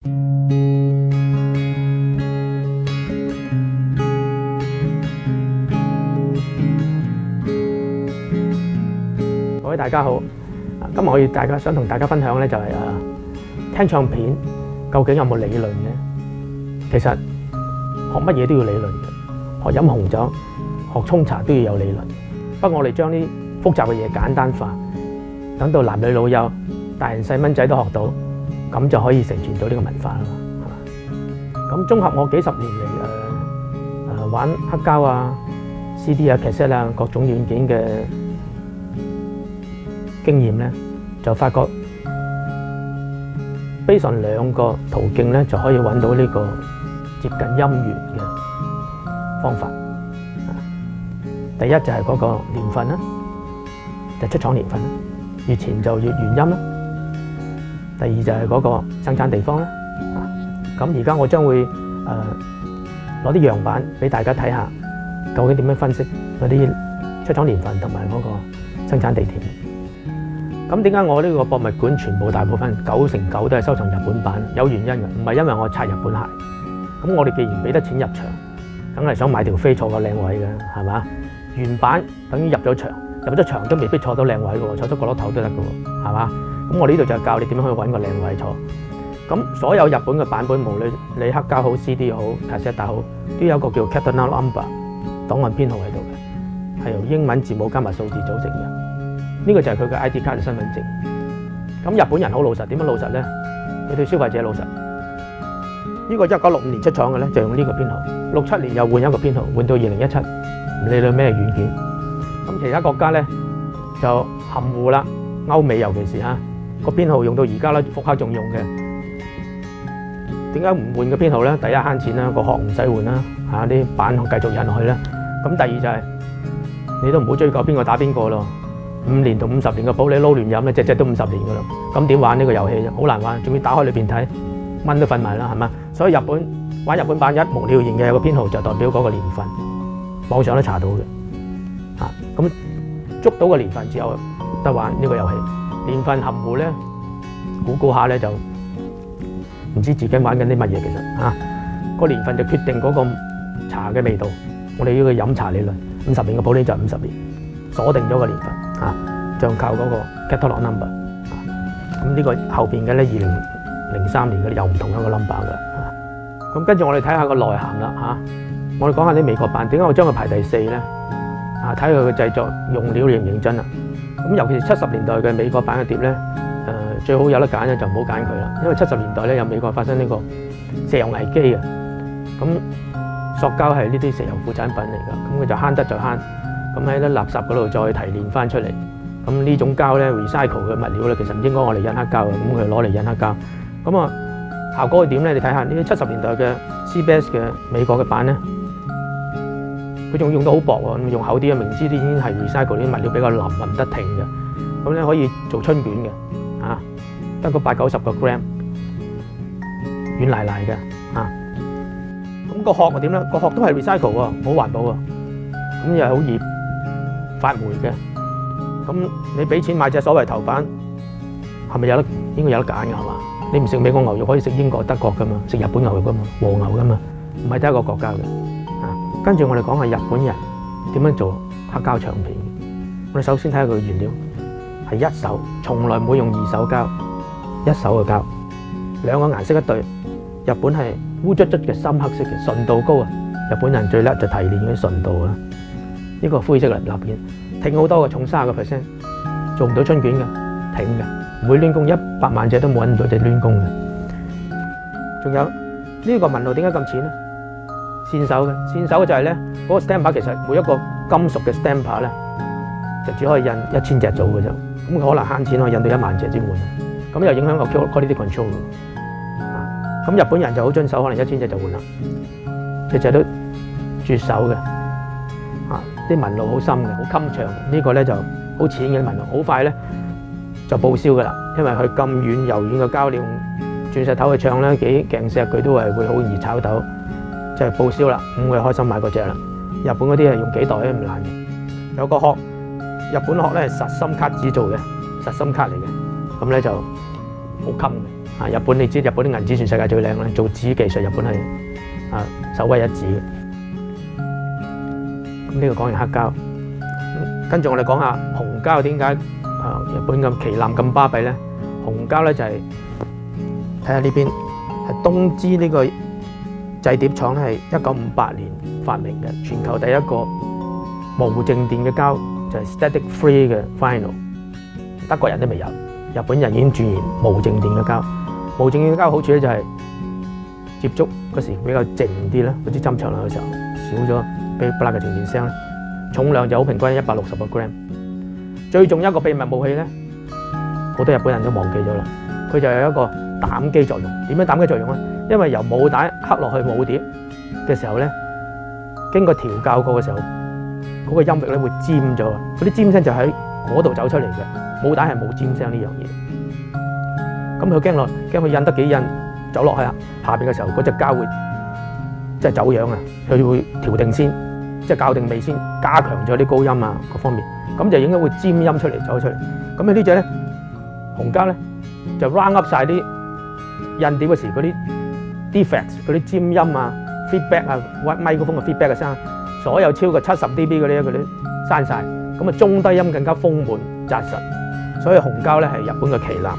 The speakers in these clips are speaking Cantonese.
各位大家好，今日我想同大家分享咧就係聽唱片究竟有冇理論嘅？其實學乜嘢都要理論嘅，學飲紅酒、學沖茶都要有理論。不過我哋將啲複雜嘅嘢簡單化，等到男女老幼、大人細蚊仔都學到，咁就可以承傳到呢個文化啦，係嘛？咁綜合我幾十年嚟玩黑膠啊、CD 啊、cassette 啊各種軟件嘅經驗咧，就發覺based on兩個途徑咧，就可以揾到呢個接近音源嘅方法。第一就係嗰個年份啦，就出廠年份啦，越前就越原音啦。第二就係嗰個生產地方啦。咁而家我將會攞啲樣板俾大家睇下，究竟點樣分析嗰啲出廠年份同埋嗰個生產地點。咁點解我呢個博物館全部大部分9成9都係收藏日本版？有原因嘅，唔係因為我擦日本鞋。咁我哋既然俾得錢入場，梗係想買條飛坐個靚位嘅，係嘛？原版等於入咗場都未必坐到靚位嘅喎，坐咗角落頭都得嘅喎，係嘛？咁我呢度就教你點樣去揾個靚位坐。咁所有日本嘅版本，無論你黑膠好、CD 好、cassette 好，都有一個叫 catalog number 檔案編號喺度嘅，係由英文字母加埋數字組成嘅。呢個就係佢嘅 ID 卡嘅身份證。咁日本人好老實，點樣老實咧？佢對消費者老實。呢個1965年出廠嘅咧，就用呢個編號。67年又換一個編號，換到2017，唔理你咩軟件。咁其他國家咧就含糊啦，歐美尤其是個編號用到而家啦，復刻仲用嘅。點解唔換個編號咧？第一慳錢啦，個殼唔使換啦，啲版繼續印落去啦。咁第二就係你都唔好追究邊個打邊個咯。5年到50年嘅保你撈亂飲咧，隻都50年噶啦。咁點玩呢個遊戲啫？好難玩，仲要打開裏邊睇，蚊都瞓埋啦，係嘛？所以玩日本版一目了然嘅有個編號就代表嗰個年份，網上都查到嘅。咁捉到個年份之後得玩呢個遊戲。年份含糊咧，估下咧就唔知自己玩緊啲乜嘢。其實個年份就決定嗰個茶嘅味道。我哋呢個飲茶理論，50年嘅保年就係50年，鎖定咗個年份。就靠嗰個 catalog number。咁呢個後邊嘅咧2003年嘅又唔同一個 number 㗎。咁跟住我哋睇下個內涵啦。我哋講下啲美國版，點解我將佢排第4咧？睇佢嘅製作用料認唔認真啦。咁尤其是70年代嘅美國版嘅碟咧，最好有得揀咧就唔好揀佢啦，因為70年代咧有美國發生呢個石油危機嘅。咁塑膠係呢啲石油副產品嚟㗎，咁佢就慳得就慳。咁喺啲垃圾嗰度再提煉翻出嚟，咁呢種膠咧 recycle 嘅物料咧，其實唔應該我哋印黑膠嘅，咁佢攞嚟印黑膠。咁效果係點咧？你睇下呢啲70年代嘅 CBS 嘅美國嘅版咧，佢仲用到好薄喎，用厚啲嘅，明知啲已經係 recycle 啲物料比較腍，唔得停嘅。咁咧可以做春卷嘅，得個80-90個 gram， 軟賴賴嘅。咁個殼係點咧？個殼都係 recycle 喎，好環保喎，咁又係好易發霉嘅。咁你俾錢買隻所謂頭版，係咪應該有得揀㗎？係嘛？你唔食美國牛肉，可以食英國、德國㗎嘛？食日本牛肉㗎嘛？和牛㗎嘛？唔係得一個國家嘅。跟住我哋講下日本人點樣做黑膠唱片。我哋首先睇下佢嘅原料係一手，從來唔會用二手膠，一手嘅膠，兩個顏色一對。日本係烏卒卒嘅深黑色嘅，純度高啊！日本人最叻就提煉嗰啲純度啊。呢個灰色嘅蠟片，挺好多嘅，重30%，做唔到春卷嘅，挺嘅，唔會攣弓，100萬隻都冇揾到隻攣弓嘅。仲有呢個紋路點解咁淺咧？線手嘅就係咧，嗰個 stamper 其實每一個金屬嘅 stamper 咧，就只可以印1000隻組嘅啫。咁佢可能慳錢，可以印到1萬隻先換。咁又影響個 quality control。咁日本人就好遵守，可能1000隻就換啦，隻都絕手嘅。啲紋路好深嘅，好襟長。呢個咧就好淺嘅紋路，好快咧就報銷㗎啦。因為佢咁軟柔軟嘅膠料，鑽石頭去唱咧幾鏡石，佢都係會好易炒豆，就係報銷啦。咁佢開心買嗰隻啦。日本嗰啲係用幾代都唔爛嘅。有個殼，日本殼咧係實心卡紙做嘅，實心卡嚟嘅，咁咧就好襟嘅。日本你知日本啲銀紙全世界最靚啦，做紙技術日本係首屈一指嘅。咁呢個講完黑膠，跟住我哋講下紅膠點解日本嘅旗艦咁巴閉咧？紅膠咧就係睇下呢邊係東芝呢個製碟廠咧，係1958年發明嘅，全球第一個無靜電嘅膠就係 static free 嘅 vinyl， 德國人都未有，日本人已經轉移無靜電嘅膠。無靜電嘅膠好處咧就係接觸嗰時比較靜啲啦，嗰支針長落嘅時候少咗噼啪啦嘅靜電聲咧，重量就好平均160個 gram。最重要一個秘密武器咧，好多日本人都忘記咗啦，佢就有一個膽機作用。點樣膽機作用咧？因為由母帶刻落去母碟嘅時候咧，經過調校過嘅時候，嗰個音域咧會尖咗，嗰啲尖聲就喺嗰度走出嚟嘅。母帶係冇尖聲呢樣嘢。咁佢驚佢印得幾印走落去下邊嘅時候，嗰隻膠會即係走樣啊！佢會調定先，即係校定味先，加強咗啲高音啊各方面，咁就應該會尖音出嚟走出嚟。咁呢隻咧紅膠咧就 round up 晒啲印碟嗰時嗰啲 defects 嗰啲尖音啊 feedback 啊咪高峰嘅 feedback 嘅聲，所有超過70 dB 嗰啲佢都刪晒，咁啊中低音更加豐滿紮實。所以紅膠咧係日本嘅旗艦。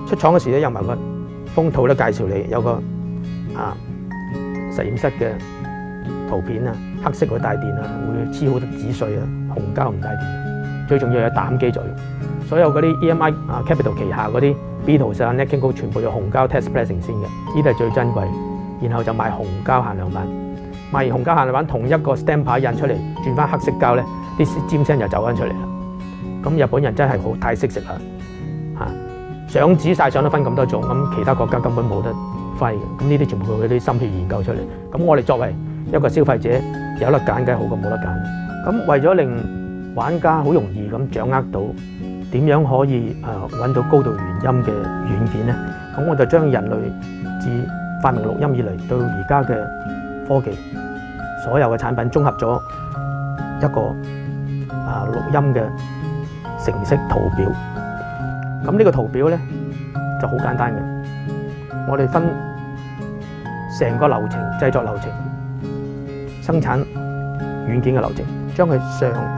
出廠嗰時咧有埋個封套咧介紹你，有個實驗室嘅圖片啊，黑色會帶電啊，會黐好多紙碎啊，紅膠唔帶電。最重要有膽機作用，所有嗰啲 EMI Capital 旗下嗰啲 Beatles 啊 Nat King Cole 全部用紅膠 test pressing 先嘅，呢啲係最珍貴。然後就賣紅膠限量版，賣完紅膠限量版同一個 stamp 牌印出嚟，轉翻黑色膠咧，啲尖聲就走翻出嚟啦。咁日本人真係好太識食啦上紙晒相都分咁多種，咁其他國家根本冇得揮嘅。咁呢啲全部佢啲心血研究出嚟。咁我哋作為一個消費者有得揀，梗係好過冇得揀。咁為咗令玩家好容易咁掌握到點樣可以揾到高度原音嘅軟件咧，咁我就將人類自發明錄音以嚟到而家嘅科技，所有嘅產品綜合咗一個錄音嘅程式圖表。咁呢個圖表咧就好簡單嘅，我哋分成個流程、製作流程、生產軟件嘅流程，將佢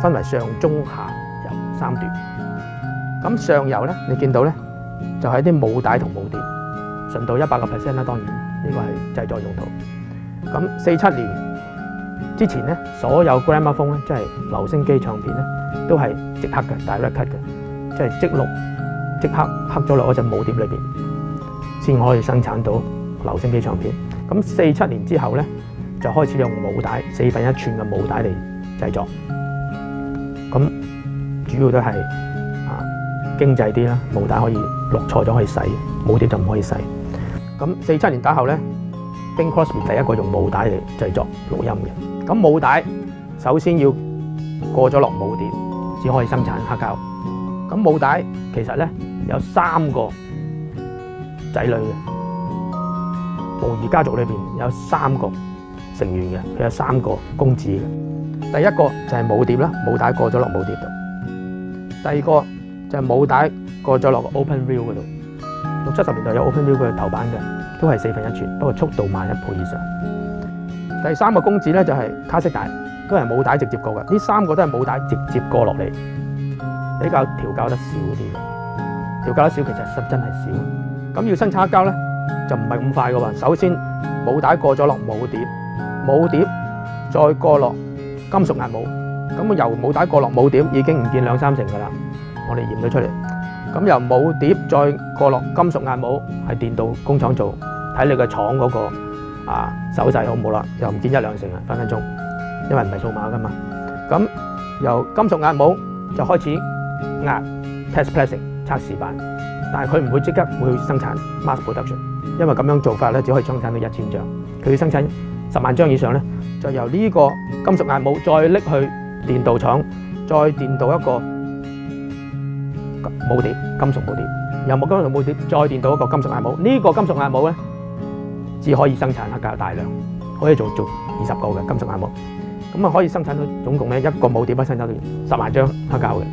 分為上、中、下、游3段。咁上游咧，你見到咧就係啲母帶同母碟，純度100%啦，當然呢個係製作用途。咁47年之前咧，所有 Gramophone 咧，即係留聲機唱片咧，都係即刻嘅 direct cut 嘅，即係即錄。即刻刻咗落嗰隻母碟裏邊，先可以生產到留聲機唱片。咁47年之後咧，就開始用母帶4分1寸嘅母帶嚟製作。咁主要都係經濟啲啦，母帶可以錄錯咗可以洗，母碟就唔可以洗。咁47年打後咧 Bing Crosby 第一個用母帶嚟製作錄音嘅。咁母帶首先要過咗落母碟，先可以生產黑膠。咁母帶其實咧有3個仔女嘅，模擬家族裏邊有3個成員嘅，佢有3個公子嘅。第一個就係母碟啦，母帶過咗落母碟度；第二個就係母帶過咗落個 OpenView 嗰度。60、70年代有 OpenView 嘅頭版嘅，都係4分1寸，不過速度慢1倍以上。第3個公子咧就係卡式帶，都係母帶直接過嘅。呢3個都係母帶直接過落嚟。比較調校得少啲嘅，調校得少其實實真係少。咁要生產黑膠咧，就唔係咁快嘅喎。首先母帶過咗落母碟，母碟再過落金屬壓母。咁由母帶過落母碟已經唔見2、3成㗎啦，我哋驗咗出嚟。咁由母碟再過落金屬壓母，係電鍍工廠做，睇你個廠嗰個手勢好唔好啦，又唔見1、2成啊，分分鐘，因為唔係數碼㗎嘛。咁由金屬壓母就開始壓 test pressing 測試版，但係佢唔會即刻會生產 mass production， 因為咁樣做法咧只可以生產到1000張，佢要生產10萬張以上咧，就由呢個金屬壓母再拎去電鍍廠，再電鍍一個母碟，金屬母碟，由金屬母碟再電鍍一個金屬壓母，呢個金屬壓母咧只可以生產黑膠大量，可以做20個嘅金屬壓母，咁啊可以生產到總共咧一個母碟可以生產到10萬張黑膠嘅。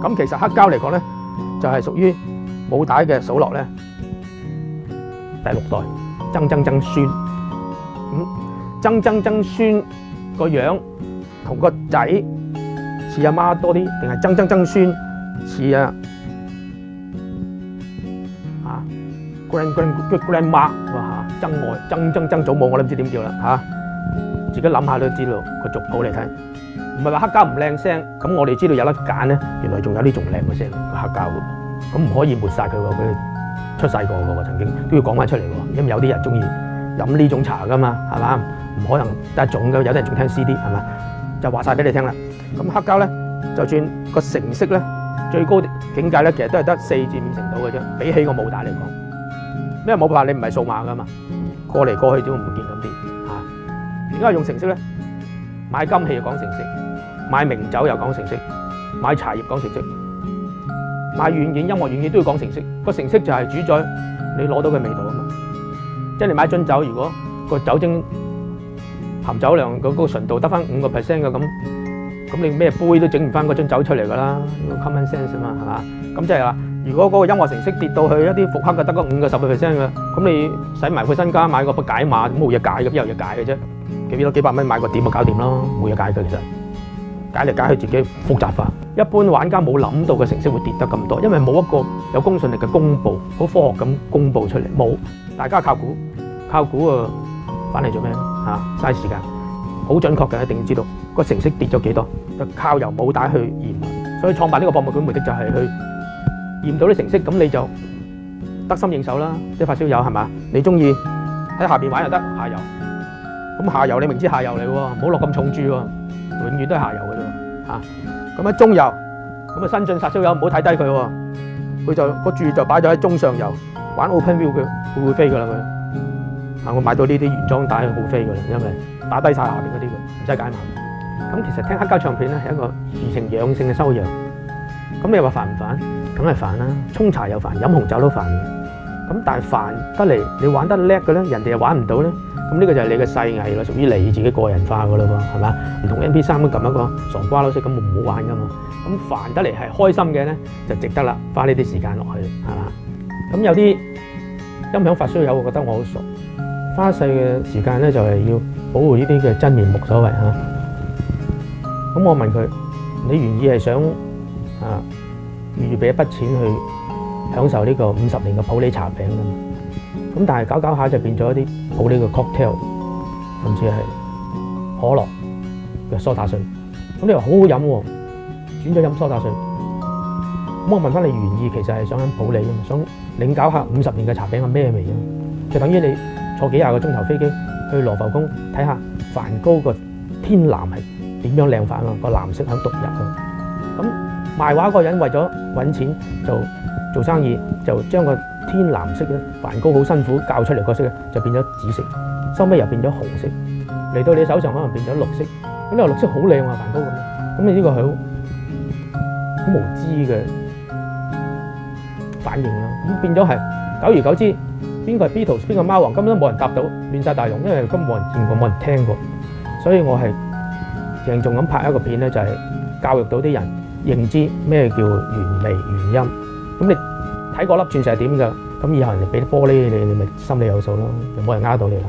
咁其實黑膠嚟講咧，就係屬於母帶嘅數落咧，第6代曾曾曾孫，曾曾曾孫個樣同個仔似阿媽多啲，定係曾曾曾孫似grandma 哇嚇，曾祖母我都唔知點叫啦嚇，自己諗下都知道個族譜嚟睇，唔係話黑膠唔靚聲，咁我哋知道有得揀咧，原來仲有啲仲靚嘅聲個黑膠喎，咁唔可以抹晒佢喎，佢出世過嘅喎，曾經都要講翻出嚟喎，因為有啲人中意飲呢種茶噶嘛，係嘛？唔可能得一種嘅，有啲人仲聽 CD 係嘛？就話晒俾你聽啦。咁黑膠咧，就算個成色咧，最高境界咧，其實都係得4至5成度嘅啫，比起個母帶嚟講。因為母帶你唔係數碼噶嘛，過嚟過去都唔見咁啲嚇。點解用成色咧？買金器又講成色，買名酒又講成色，買茶葉講成色，買軟件音樂軟件都要講成色。個成色就係主宰你攞到嘅味道啊嘛。即係你買樽酒，如果個酒精含酒量嗰個純度得翻5% 嘅咁你咩杯都整唔翻嗰樽酒出嚟㗎啦。common sense 啊嘛，係嘛？咁即係話，如果嗰個音樂成色跌到去一啲復刻嘅得個5-10% 嘅，咁你使埋佢身家買個筆解碼，冇嘢解嘅，邊有嘢解嘅啫？幾百蚊買個碟就搞掂咯，冇嘢解嘅其實。解嚟解去自己複雜化。一般玩家冇諗到個成色會跌得咁多，因為冇一個有公信力嘅公佈，好科學咁公佈出嚟，冇。大家靠估啊，翻嚟做咩嚇？嘥時間，好準確嘅，一定要知道個成色跌咗幾多，就靠由母帶去驗。所以創辦呢個博物館目的就係去驗到啲成色，咁你就得心應手啦。啲發燒友係嘛？你中意喺下邊玩又得，下游。咁下游你明知下游嚟喎，唔好落咁重注喎，永遠都係下游嘅啫嚇。咁喺中游，咁啊新進發燒友唔好睇低佢喎，佢就個注就擺咗喺中上游，玩 open view 佢會飛㗎啦佢。我買到呢啲原裝帶好飛㗎啦，因為打低晒下邊嗰啲佢，唔使解碼。咁其實聽黑膠唱片咧係一個怡情養性嘅修養。咁你話煩唔煩？梗係煩啦，沖茶又煩，飲紅酒都煩嘅。咁但係煩得嚟，你玩得叻嘅咧，人哋又玩唔到咧。咁呢個就係你嘅細藝咯，屬於你自己個人化㗎啦喎，係嘛？唔同 MP3 咁撳一個傻瓜佬式咁唔好玩㗎嘛。咁煩得嚟係開心嘅咧，就值得啦，花呢啲時間落去，係嘛？咁有啲音響發燒友，我覺得我好傻，花細嘅時間咧就係要保護呢啲嘅真面目所謂嚇。咁我問佢：你原意係想預備一筆錢去享受呢個50年嘅普洱茶餅㗎嘛？咁但係搞搞下就變咗一啲普洱嘅 cocktail， 甚至係可樂嘅蘇打水。咁你話好好飲喎，轉咗飲蘇打水。咁我問翻你原意其實係想飲普洱啊嘛，想領教下50年嘅茶餅係咩味啊？就等於你坐幾廿個鐘頭飛機去羅浮宮睇下梵高個天藍係點樣靚法啊，個藍色喺獨入啊。咁賣畫嗰個人為咗揾錢做生意，就將個天藍色咧，梵高好辛苦教出嚟個色咧，就變咗紫色，收尾又變咗紅色，嚟到你手上可能變咗綠色。咁呢個綠色好靚啊，梵高咁。咁你呢個係好無知嘅反應啦。咁變咗係久而久之，邊個係 Beatles， 邊個貓王，根本都冇人答到，亂晒大龍，因為根本冇人見過，冇人聽過。所以我係鄭重咁拍一個片咧，就係教育到啲人認知咩叫原味原音。咁你睇嗰粒鑽石係點㗎？咁以後人哋俾啲玻璃你咪心裏有數咯，又冇人呃到你啦。